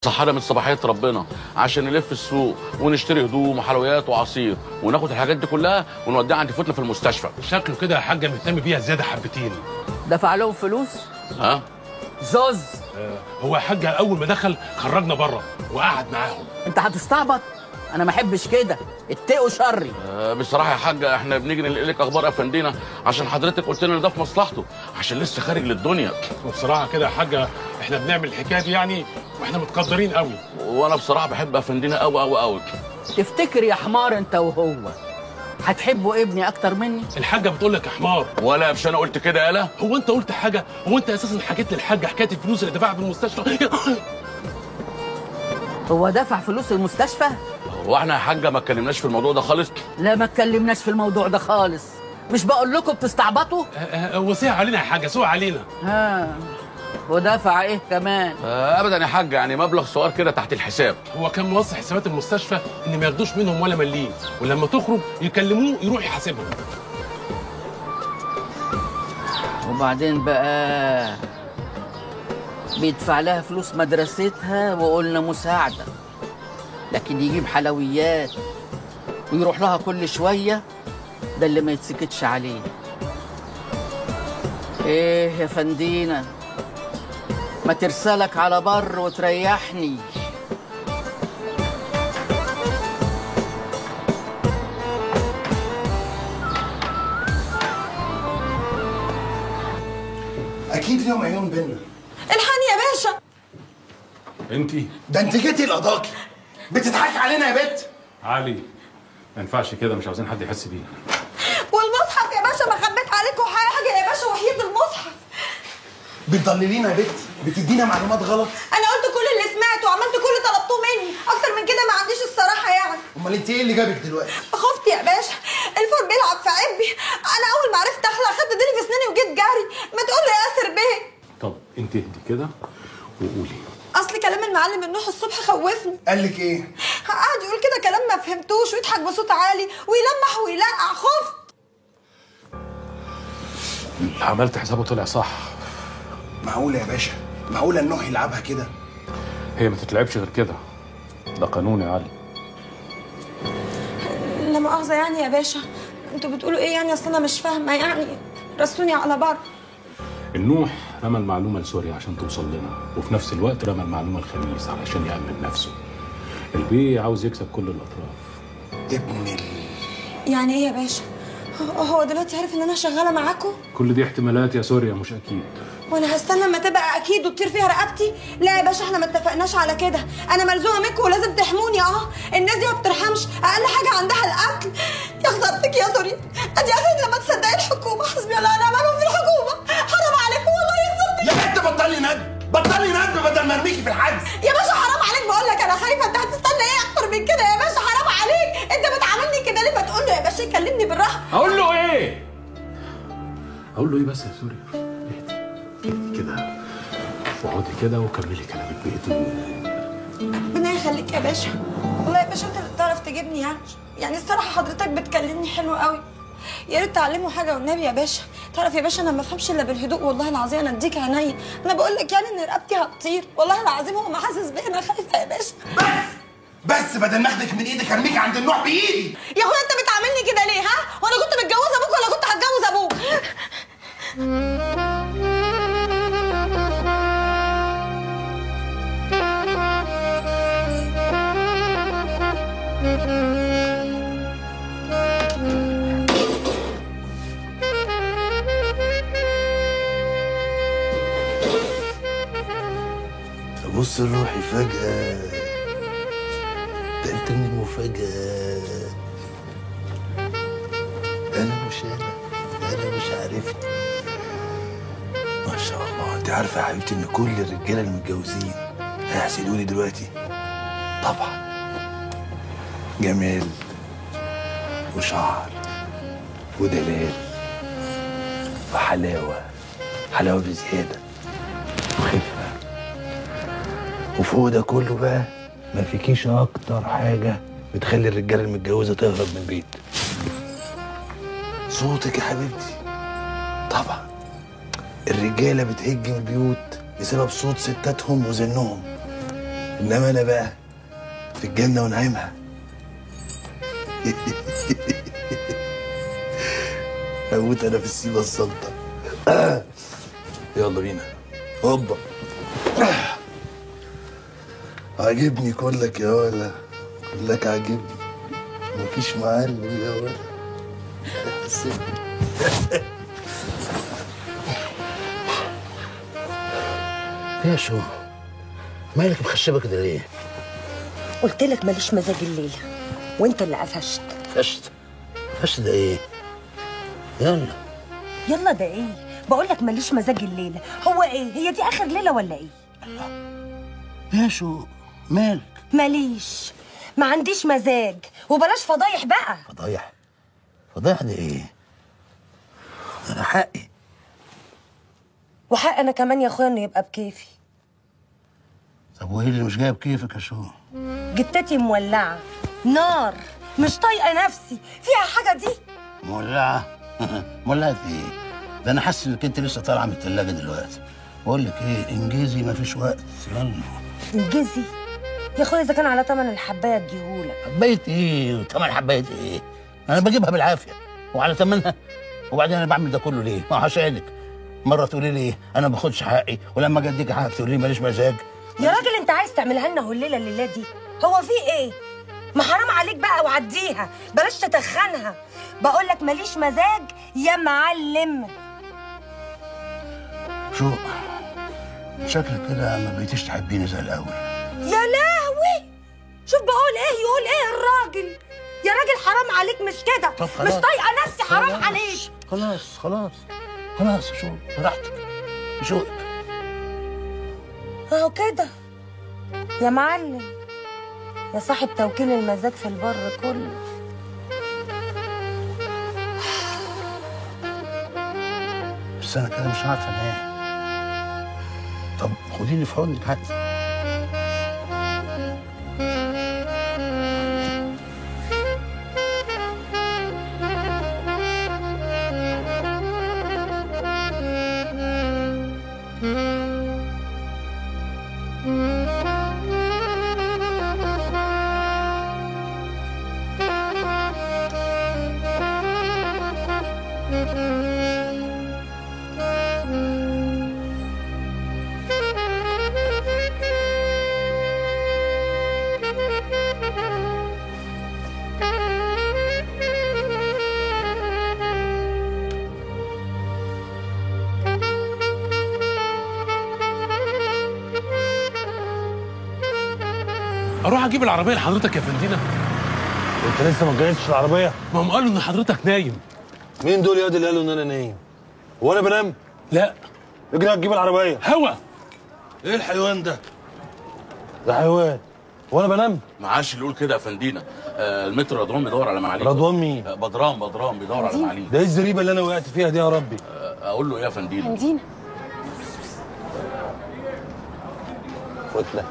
صحانا من صباحية ربنا عشان نلف السوق ونشتري هدوم وحلويات وعصير وناخد الحاجات دي كلها ونوديها عند فتنا في المستشفى. شكله كده يا حاجه مهتم بيها زياده حبتين. دفع لهم فلوس؟ ها؟ زوز. هو يا حاجه اول ما دخل خرجنا بره وقعد معاهم. انت هتستعبط؟ انا ما احبش كده، اتقوا شري. بصراحه يا حاجه احنا بنيجي ننقل لك اخبار افندينا عشان حضرتك قلت لنا ده في مصلحته عشان لسه خارج للدنيا. وبصراحه كده يا حاجه احنا بنعمل الحكايه دي يعني واحنا متقدرين قوي. وانا بصراحه بحب افندينا قوي قوي قوي. تفتكر يا حمار انت وهو هتحبوا ابني اكتر مني؟ الحاجه بتقول لك يا حمار. ولا مش انا قلت كده يالا؟ هو انت قلت حاجه؟ هو انت اساسا حكيت للحاجه حكايه الفلوس اللي دفعها في المستشفى؟ هو دفع فلوس المستشفى؟ هو احنا يا حاجه ما اتكلمناش في الموضوع ده خالص؟ لا ما اتكلمناش في الموضوع ده خالص. مش بقول لكم بتستعبطوا؟ وسيع علينا يا حاجه، سوء علينا. ها ودفع ايه كمان؟ ابدا يا حاج، يعني مبلغ صغير كده تحت الحساب. هو كان موصي حسابات المستشفى ان ما ياخدوش منهم ولا مليم، ولما تخرج يكلموه يروح يحاسبهم. وبعدين بقى بيدفع لها فلوس مدرستها وقلنا مساعده، لكن يجيب حلويات ويروح لها كل شويه، ده اللي ما يتسكتش عليه. ايه يا فندينا، ما ترسلك على بر وتريحني. اكيد ليهم عيون بينا. الحقني يا باشا. انتي؟ ده انت جيتي القضاكي بتضحكي علينا يا بت. علي ما ينفعش كده، مش عاوزين حد يحس بينا. والمصحف يا باشا، ما خبيت عليكم حاجه يا باشا، وحيد المصحف. بتضللينا يا بت، بتدينا معلومات غلط. انا قلت كل اللي سمعته وعملت كل اللي طلبتوه مني، اكتر من كده ما عنديش الصراحه يعني. امال انت ايه اللي جابك دلوقتي؟ خفت يا باشا، الفور بيلعب في عبي. انا اول ما عرفت اخلع خدت ديلي في اسناني وجيت جري. ما تقول لي يا ياسر بيه. طب انت اهدي كده وقولي. اصل كلام المعلم النوح الصبح خوفني. قال لك ايه؟ قعد يقول كده كلام ما فهمتوش ويضحك بصوت عالي ويلمح ويلقع. خفت. اللي عملت حسابه طلع صح. معقوله يا باشا؟ معقوله النوح يلعبها كده؟ هي ما تتلعبش غير كده، ده قانون يا علي. لا مؤاخذة يعني يا باشا، انتوا بتقولوا ايه يعني؟ اصل انا مش فاهمة يعني، رسوني على بر. النوح رمى المعلومه لسوريا عشان توصل لنا، وفي نفس الوقت رمى المعلومه لخميس علشان يأمن نفسه. البيه عاوز يكسب كل الاطراف. ابن يعني ايه يا باشا؟ هو دلوقتي عارف ان انا شغالة معاكم؟ كل دي احتمالات يا سوريا، مش اكيد. وانا هستنى اما تبقى اكيد وتطير فيها رقبتي؟ لا يا باشا، احنا ما اتفقناش على كده. انا ملزومه منكم ولازم تحموني. الناس دي ما بترحمش، اقل حاجه عندها القتل. يا خسارتك يا سوريا، ادي اخرك لما تصدقي الحكومه. حسبي الله ونعم الوكيل في الحكومه. حرام عليكم والله يا خسارتك. يا بنت بطلي ندب، بطلي ندب بدل ما ارميكي في الحجز. يا باشا حرام عليك، بقول لك انا خايفه. انت هتستنى ايه اكتر من كده يا باشا؟ حرام عليك، انت بتعاملني كده ليه؟ ما تقول له يا باشا يكلمني بالراحه. اقول له ايه؟ اقول له ايه بس يا سوريا؟ اهدي كده واقعدي كده وكملي كلامك بهدوء. ربنا يخليك يا باشا. والله يا باشا انت اللي بتعرف تجيبني يعني الصراحه حضرتك بتكلمني حلو قوي. يا ريت تعلموا حاجه والنبي يا باشا. تعرف يا باشا انا ما بفهمش الا بالهدوء، والله العظيم انا اديك عينيا. انا بقول لك يعني ان رقبتي هتطير، والله العظيم هو ما حاسس بيا. انا خايفه يا باشا. بس بدل ما اخدك من ايدك ارميك عند النوح بايدي. يا اخويا انت بتعاملني كده ليه؟ وانا كنت متجوزه ابوك ولا كنت هتجوز ابوك؟ بص لروحي فجأة، ده انت من المفاجأة. انا مش عارفني. ما شاء الله. انت عارفة يا حبيبتي ان كل الرجالة المتجوزين هيحسدوني دلوقتي؟ طبعا. جمال وشعر ودلال وحلاوة، حلاوة بزيادة وخفة. وفوق ده كله بقى ما فيكيش اكتر حاجه بتخلي الرجاله المتجوزه تهرب من البيت. صوتك يا حبيبتي. طبعا الرجاله بتهج من البيوت بسبب صوت ستاتهم وزنهم. انما انا بقى في الجنه ونعيمها. اموت انا في السيبه السلطه. يلا بينا. هوبا. عاجبني كلك يا ولا، كلك عاجبني، مفيش معلم يا ولا. يا شو مالك مخشبه كده ليه؟ قلت لك ماليش مزاج الليله وانت اللي قفشت. فشت ده ايه؟ يلا ده ايه؟ بقول لك ماليش مزاج الليله. هو ايه؟ هي دي اخر ليله ولا ايه؟ يا شو مالك؟ ماليش، ما عنديش مزاج، وبلاش فضايح بقى. فضايح ده ايه؟ انا حقي. وحق انا كمان يا اخويا انه يبقى بكيفي. طب وايه اللي مش جايب كيفك يا شو؟ جتتي مولعه نار، مش طايقه نفسي فيها حاجه دي. مولعه؟ مولعه ايه؟ ده انا حاسس انك انت لسه طالعه من الثلاجه دلوقتي. بقول لك ايه، انجزي مفيش وقت. يلا انجزي يا اخويا، اذا كان على تمن الحبايه اديهولك. حبايه ايه وتمن حبايه ايه؟ انا بجيبها بالعافيه وعلى تمنها. وبعدين انا بعمل ده كله ليه؟ ما هشهدك. مره تقولي لي انا ما باخدش حقي، ولما اجي اديك حقك تقولي لي ماليش مزاج. يا راجل انت عايز تعملها لنا الليله دي؟ هو في ايه؟ ما حرام عليك بقى وعديها، بلاش تتخنها. بقول لك ماليش مزاج يا معلم. شو شكلك كده ما بقيتيش تحبيني زي الاول. يا لهوي، شوف بقول ايه يقول ايه الراجل. يا راجل حرام عليك، مش كده. مش طايقه نفسي، حرام عليك. خلاص شو براحتك شوقك اهو كده يا معلم، يا صاحب توكيل المزاج في البر كله. بس انا كده مش عارفه انام. طب خديني في حضنك حتى. اروح اجيب العربيه لحضرتك يا فندينا. انت لسه ما جهزتش العربيه؟ ما هم قالوا ان حضرتك نايم. مين دول يا واد اللي قالوا ان انا نايم؟ هو انا بنام؟ لا اجري هتجيب العربيه. هوا. ايه الحيوان ده؟ ده حيوان وانا بنام؟ ما عادش اللي يقول كده يا فندينا. المتر رضوان بيدور على معاليه. رضوان مين؟ بدران بيدور على معاليه. ده ايه الزريبه اللي انا وقعت فيها دي يا ربي؟ اقول له ايه يا فندينا؟ فندينا فتله